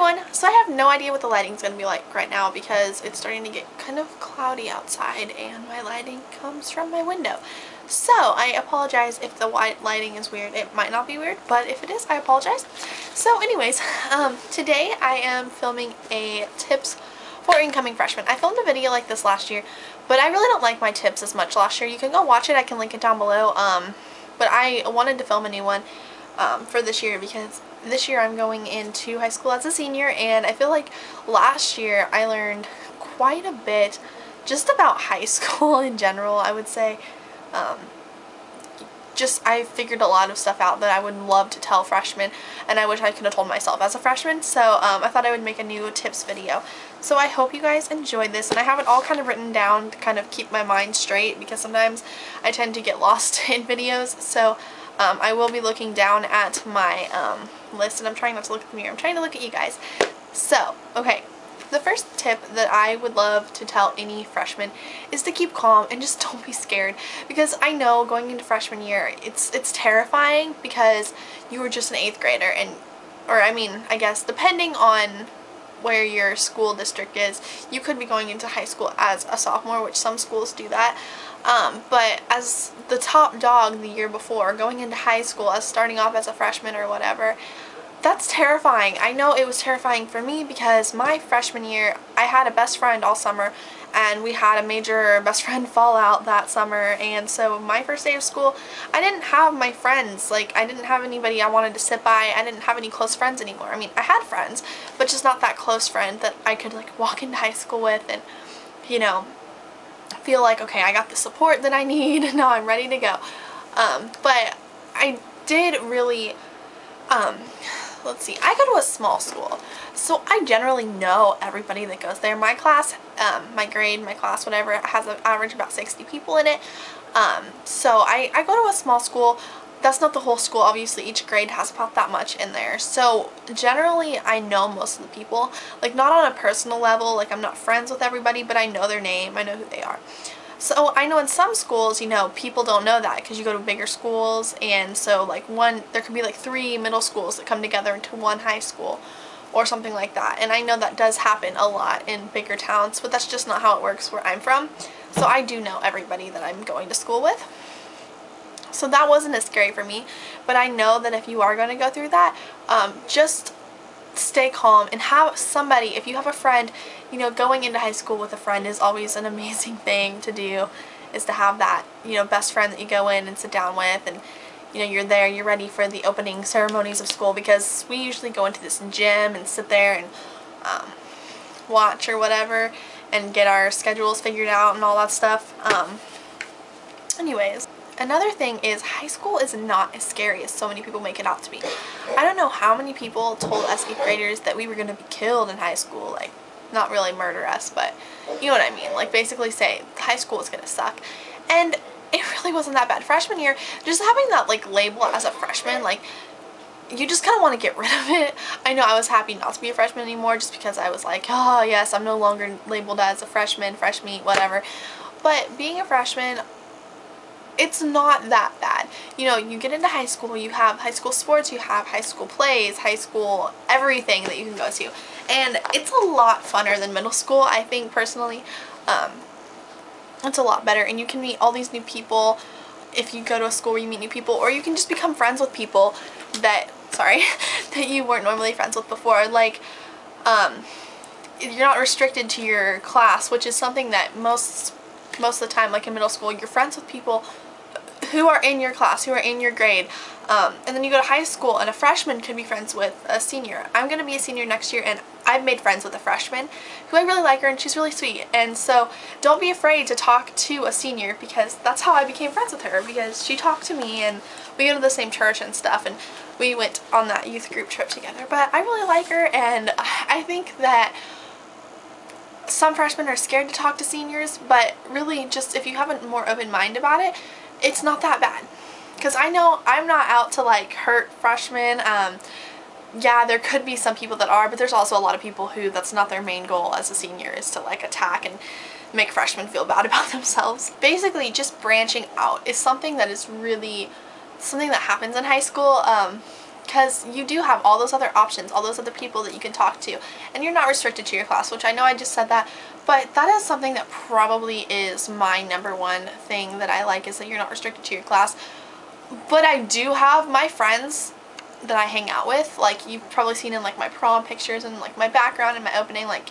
everyone! So I have no idea what the lighting is going to be like right now because it's starting to get kind of cloudy outside and my lighting comes from my window. So I apologize if the white lighting is weird. It might not be weird, but if it is, I apologize. So anyways, today I am filming a tips for incoming freshmen. I filmed a video like this last year, but I really don't like my tips as much last year. You can go watch it. I can link it down below. But I wanted to film a new one for this year because this year I'm going into high school as a senior, and I feel like last year I learned quite a bit just about high school in general, I would say. I figured a lot of stuff out that I would love to tell freshmen, and I wish I could have told myself as a freshman, so I thought I would make a new tips video. So I hope you guys enjoyed this, and I have it all kind of written down to kind of keep my mind straight because sometimes I tend to get lost in videos. So I will be looking down at my list, and I'm trying not to look at the mirror. I'm trying to look at you guys. So, okay. The first tip that I would love to tell any freshman is to keep calm and just don't be scared, because I know going into freshman year it's terrifying because you were just an 8th grader, or I guess depending on where your school district is, you could be going into high school as a sophomore, which some schools do that. But as the top dog the year before, going into high school as starting off as a freshman or whatever, that's terrifying. I know it was terrifying for me because my freshman year, I had a best friend all summer, and we had a major best friend fallout that summer, and so my first day of school, I didn't have my friends. Like, I didn't have anybody I wanted to sit by. I didn't have any close friends anymore. I mean, I had friends, but just not that close friend that I could, like, walk into high school with and, you know, feel like, okay, I got the support that I need, now I'm ready to go. But I did really, let's see, I go to a small school, so I generally know everybody that goes there. My class, my grade, my class, whatever, has an average about 60 people in it. So I go to a small school. That's not the whole school, obviously. Each grade has about that much in there. So generally I know most of the people, like not on a personal level, like I'm not friends with everybody, but I know their name, I know who they are. So I know in some schools, you know, people don't know that because you go to bigger schools, and so like there could be like 3 middle schools that come together into one high school or something like that. And I know that does happen a lot in bigger towns, but that's just not how it works where I'm from. So I do know everybody that I'm going to school with. So that wasn't as scary for me, but I know that if you are going to go through that, just stay calm and have somebody. If you have a friend, you know, going into high school with a friend is always an amazing thing to do, is to have that, you know, best friend that you go in and sit down with, and you know, you're there, you're ready for the opening ceremonies of school, because we usually go into this gym and sit there and watch or whatever and get our schedules figured out and all that stuff. Anyways, another thing is high school is not as scary as so many people make it out to be. I don't know how many people told us 8th graders that we were going to be killed in high school, like not really murder us, but you know what I mean, like basically say high school is going to suck. And it really wasn't that bad. Freshman year, just having that like label as a freshman, like you just kind of want to get rid of it. I know I was happy not to be a freshman anymore just because I was like, oh yes, I'm no longer labeled as a freshman, fresh meat, whatever. But being a freshman, it's not that bad. You know, you get into high school, you have high school sports, you have high school plays, high school everything that you can go to. And it's a lot funner than middle school, I think, personally. It's a lot better, and you can meet all these new people if you go to a school where you meet new people, or you can just become friends with people that, that you weren't normally friends with before. Like, you're not restricted to your class, which is something that most of the time, like in middle school, you're friends with people who are in your class, who are in your grade. And then you go to high school, and a freshman could be friends with a senior. I'm going to be a senior next year, and I've made friends with a freshman who I really like her, and she's really sweet. And so don't be afraid to talk to a senior, because that's how I became friends with her, because she talked to me, and we go to the same church and stuff, and we went on that youth group trip together. But I really like her, and I think that some freshmen are scared to talk to seniors, but really just if you have a more open mind about it, it's not that bad. Because I know I'm not out to like hurt freshmen. Yeah, there could be some people that are, but there's also a lot of people who that's not their main goal as a senior, is to like attack and make freshmen feel bad about themselves. Basically, just branching out is something that is really something that happens in high school. because you do have all those other options, all those other people that you can talk to, and you're not restricted to your class, which I know I just said that, but that is something that probably is my number one thing that I like, is that you're not restricted to your class. But I do have my friends that I hang out with, like you've probably seen in like my prom pictures and like my background and my opening, like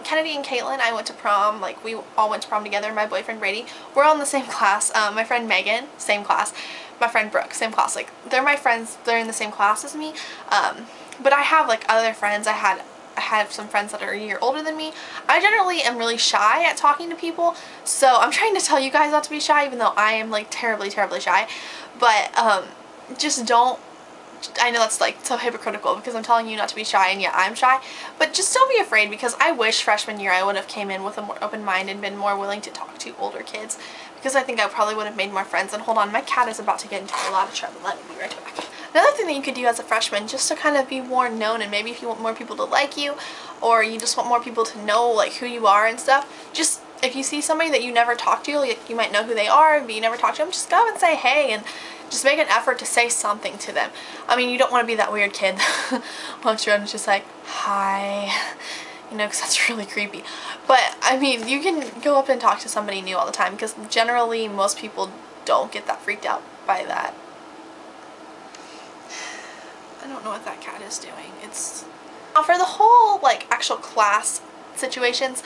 Kennedy and Caitlin, I went to prom, like we all went to prom together. My boyfriend Brady, we're all in the same class. My friend Megan, same class. My friend Brooke, same class. Like they're my friends, they're in the same class as me. But I have like other friends. I have some friends that are a year older than me. I generally am really shy at talking to people, so I'm trying to tell you guys not to be shy, even though I am like terribly shy. But just don't, I know that's like so hypocritical because I'm telling you not to be shy, and yeah, I'm shy, but just don't be afraid, because I wish freshman year I would have came in with a more open mind and been more willing to talk to older kids, because I think I probably would have made more friends. And hold on, my cat is about to get into a lot of trouble. Let me be right back. Another thing that you could do as a freshman, just to kind of be more known, and maybe if you want more people to like you, or you just want more people to know like who you are and stuff, just if you see somebody that you never talk to, like you might know who they are, but you never talk to them, just go up and say hey, and just make an effort to say something to them. I mean, you don't want to be that weird kid walks around and just like, hi, you know, because that's really creepy. But I mean, you can go up and talk to somebody new all the time, because generally most people don't get that freaked out by that. I don't know what that cat is doing. It's now for the whole like actual class situations,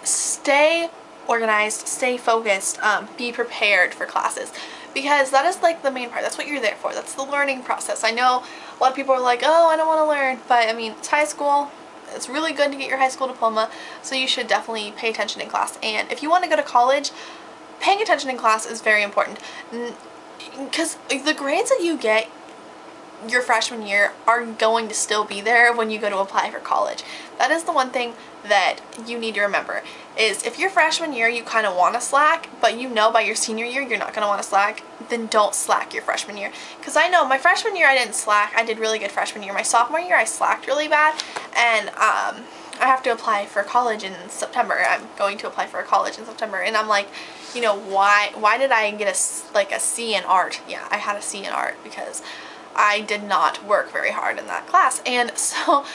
stay organized, stay focused, be prepared for classes, because that is like the main part. That's what you're there for. That's the learning process. I know a lot of people are like, oh, I don't want to learn, but I mean, it's high school. It's really good to get your high school diploma, so you should definitely pay attention in class. And if you want to go to college, paying attention in class is very important, because the grades that you get your freshman year are going to still be there when you go to apply for college. That is the one thing that you need to remember, is if your freshman year you kind of want to slack, but you know by your senior year you're not going to want to slack, then don't slack your freshman year. Because I know my freshman year I didn't slack. I did really good freshman year. My sophomore year I slacked really bad, and I have to apply for college in September. I'm going to apply for a college in September, and I'm like, you know, why did I get a C in art? Yeah, I had a C in art because I did not work very hard in that class. And so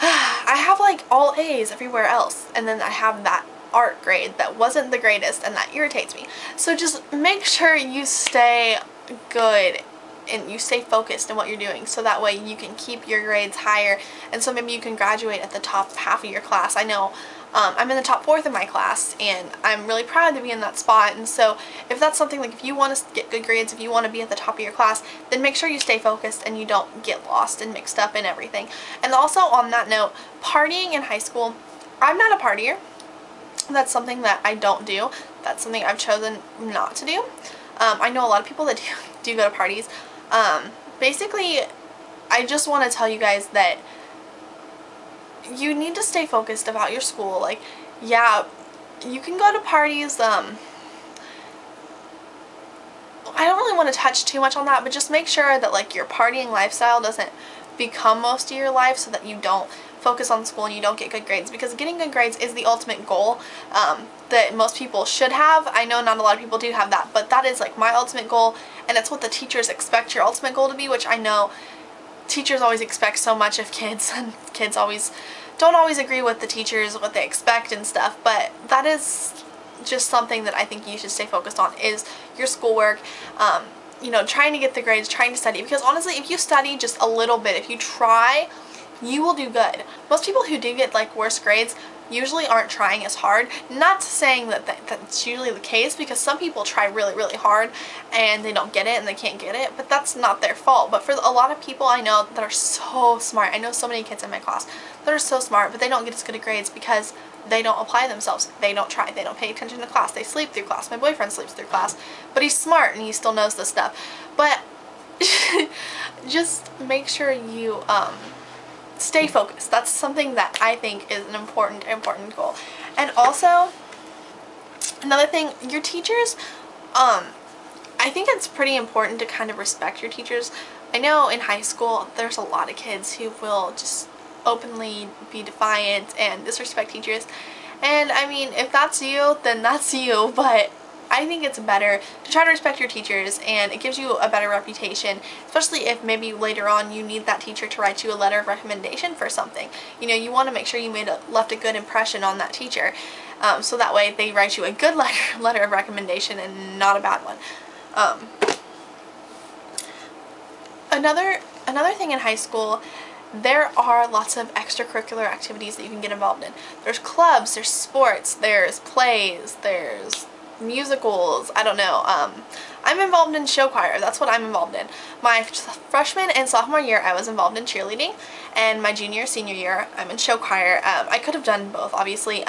I have like all A's everywhere else, and then I have that art grade that wasn't the greatest, and that irritates me. So just make sure you stay good and you stay focused in what you're doing, so that way you can keep your grades higher, and so maybe you can graduate at the top half of your class. I know I'm in the top 4th in my class, and I'm really proud to be in that spot. And so if that's something, like if you want to get good grades, if you want to be at the top of your class, then make sure you stay focused and you don't get lost and mixed up in everything. And also on that note, partying in high school, I'm not a partier. That's something that I don't do. That's something I've chosen not to do. I know a lot of people that do go to parties. Basically, I just want to tell you guys that you need to stay focused about your school. Like, yeah, you can go to parties. I don't really want to touch too much on that, but just make sure that like your partying lifestyle doesn't become most of your life, so that you don't focus on school and you don't get good grades, because getting good grades is the ultimate goal that most people should have. I know not a lot of people do have that, but that is like my ultimate goal, and it's what the teachers expect your ultimate goal to be, which I know teachers always expect so much of kids, and kids don't always agree with the teachers, what they expect and stuff, but that is just something that I think you should stay focused on, is your schoolwork. You know, trying to get the grades, trying to study, because honestly, if you study just a little bit, if you try, you will do good. Most people who do get like worse grades usually aren't trying as hard. Not saying that that's usually the case, because some people try really hard and they don't get it and they can't get it, but that's not their fault. But for a lot of people I know that are so smart, I know so many kids in my class that are so smart, but they don't get as good at grades because they don't apply themselves. They don't try. They don't pay attention to class. They sleep through class. My boyfriend sleeps through class, but he's smart and he still knows this stuff. But just make sure you stay focused. That's something that I think is an important goal. And also, another thing, your teachers, I think it's pretty important to kind of respect your teachers. I know in high school there's a lot of kids who will just openly be defiant and disrespect teachers, and I mean, if that's you, then that's you, but I think it's better to try to respect your teachers, and it gives you a better reputation, especially if maybe later on you need that teacher to write you a letter of recommendation for something. You know, you want to make sure you left a good impression on that teacher, so that way they write you a good letter of recommendation and not a bad one. Another thing in high school, there are lots of extracurricular activities that you can get involved in. There's clubs, there's sports, there's plays, there's musicals, I don't know. I'm involved in show choir. That's what I'm involved in. My freshman and sophomore year I was involved in cheerleading, and my junior, senior year I'm in show choir. I could have done both obviously,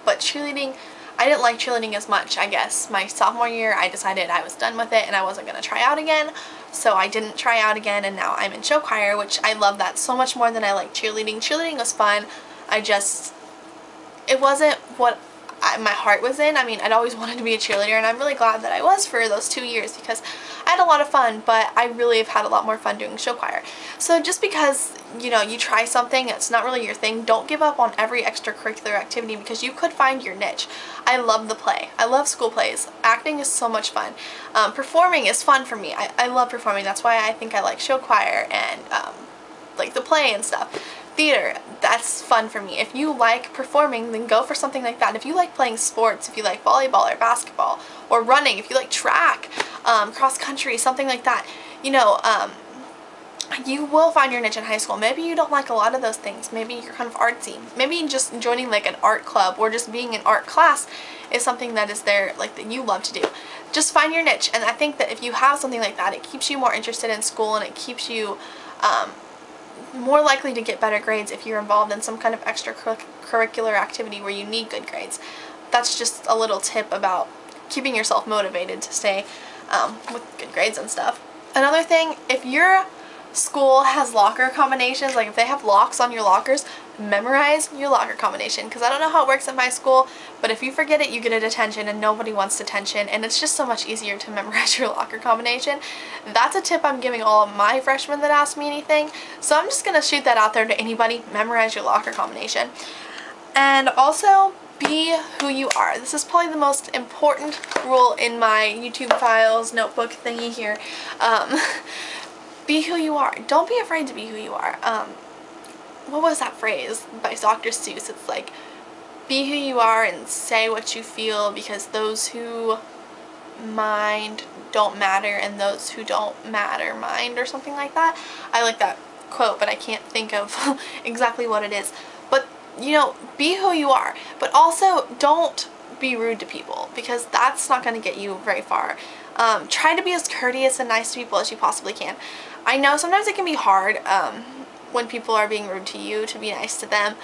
but cheerleading, I didn't like cheerleading as much, I guess. My sophomore year I decided I was done with it and I wasn't going to try out again, so I didn't try out again, and now I'm in show choir, which I love that so much more than I like cheerleading. Cheerleading was fun, it wasn't what my heart was in. I mean, I'd always wanted to be a cheerleader, and I'm really glad that I was for those 2 years because I had a lot of fun, but I really have had a lot more fun doing show choir. So just because, you know, you try something that's not really your thing, don't give up on every extracurricular activity, because you could find your niche. I love the play. I love school plays. Acting is so much fun. Performing is fun for me. I love performing. That's why I think I like show choir and like the play and stuff. Theater, that's fun for me. If you like performing, then go for something like that. If you like playing sports, if you like volleyball or basketball or running, if you like track, cross country, something like that, you know, you will find your niche in high school. Maybe you don't like a lot of those things. Maybe you're kind of artsy. Maybe just joining like an art club or just being in art class is something that is there, like, that you love to do. Just find your niche, and I think that if you have something like that, it keeps you more interested in school, and it keeps you more likely to get better grades if you're involved in some kind of extracurricular activity where you need good grades. That's just a little tip about keeping yourself motivated to stay with good grades and stuff. Another thing, if your school has locker combinations, like if they have locks on your lockers, memorize your locker combination, because I don't know how it works in my school, but if you forget it, you get a detention, and nobody wants detention, and it's just so much easier to memorize your locker combination. That's a tip I'm giving all of my freshmen that ask me anything, so I'm just gonna shoot that out there to anybody. Memorize your locker combination. And also, be who you are. This is probably the most important rule in my YouTube files notebook thingy here. Be who you are. Don't be afraid to be who you are. What was that phrase by Dr. Seuss? It's like, be who you are and say what you feel, because those who mind don't matter and those who don't matter mind, or something like that. I like that quote, but I can't think of exactly what it is. But, you know, be who you are. But also, don't be rude to people, because that's not going to get you very far. Try to be as courteous and nice to people as you possibly can. I know sometimes it can be hard when people are being rude to you to be nice to them,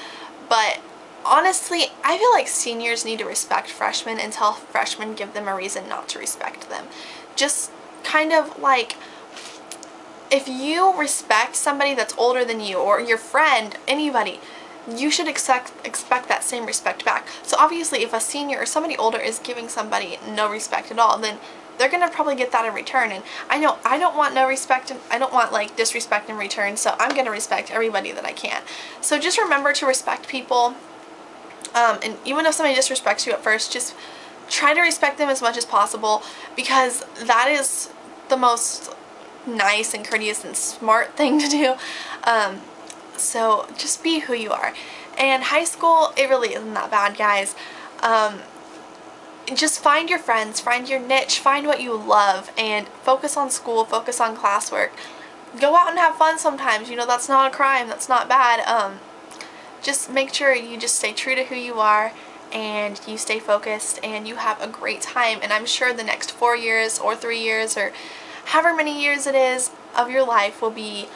but honestly, I feel like seniors need to respect freshmen until freshmen give them a reason not to respect them. Just kind of like, if you respect somebody that's older than you, or your friend, anybody, you should expect that same respect back. So obviously, if a senior or somebody older is giving somebody no respect at all, then they're gonna probably get that in return. And I know I don't want no respect, and I don't want like disrespect in return, so I'm gonna respect everybody that I can. So just remember to respect people, and even if somebody disrespects you at first, just try to respect them as much as possible, because that is the most nice and courteous and smart thing to do. So just be who you are. And high school, it really isn't that bad, guys. Just find your friends, find your niche, find what you love, and focus on school, focus on classwork. Go out and have fun sometimes, you know, that's not a crime, that's not bad. Just make sure you just stay true to who you are, and you stay focused, and you have a great time. And I'm sure the next 4 years or 3 years or however many years it is of your life will be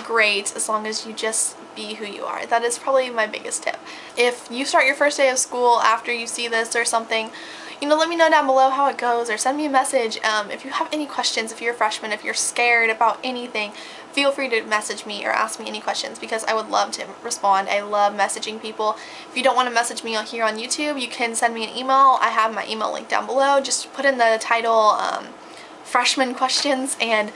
great, as long as you just be who you are. That is probably my biggest tip. If you start your first day of school after you see this or something, you know, let me know down below how it goes, or send me a message. If you have any questions, if you're a freshman, if you're scared about anything, feel free to message me or ask me any questions, because I would love to respond. I love messaging people. If you don't want to message me here on YouTube, you can send me an email. I have my email link down below. Just put in the title, freshman questions, and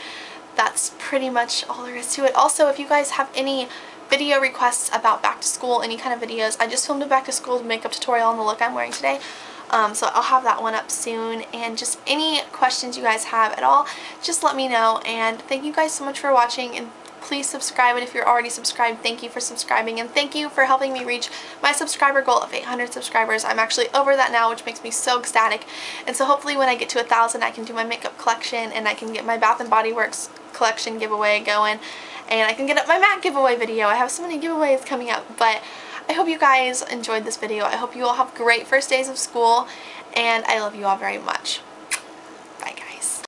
that's pretty much all there is to it. Also, if you guys have any video requests about back to school, any kind of videos, I just filmed a back to school makeup tutorial on the look I'm wearing today. So I'll have that one up soon, and just any questions you guys have at all, just let me know. And thank you guys so much for watching, and please subscribe, and if you're already subscribed, thank you for subscribing, and thank you for helping me reach my subscriber goal of 800 subscribers. I'm actually over that now, which makes me so ecstatic, and so hopefully when I get to 1,000 I can do my makeup collection, and I can get my Bath and Body Works collection giveaway going, and I can get up my MAC giveaway video. I have so many giveaways coming up, but I hope you guys enjoyed this video. I hope you all have great first days of school, and I love you all very much.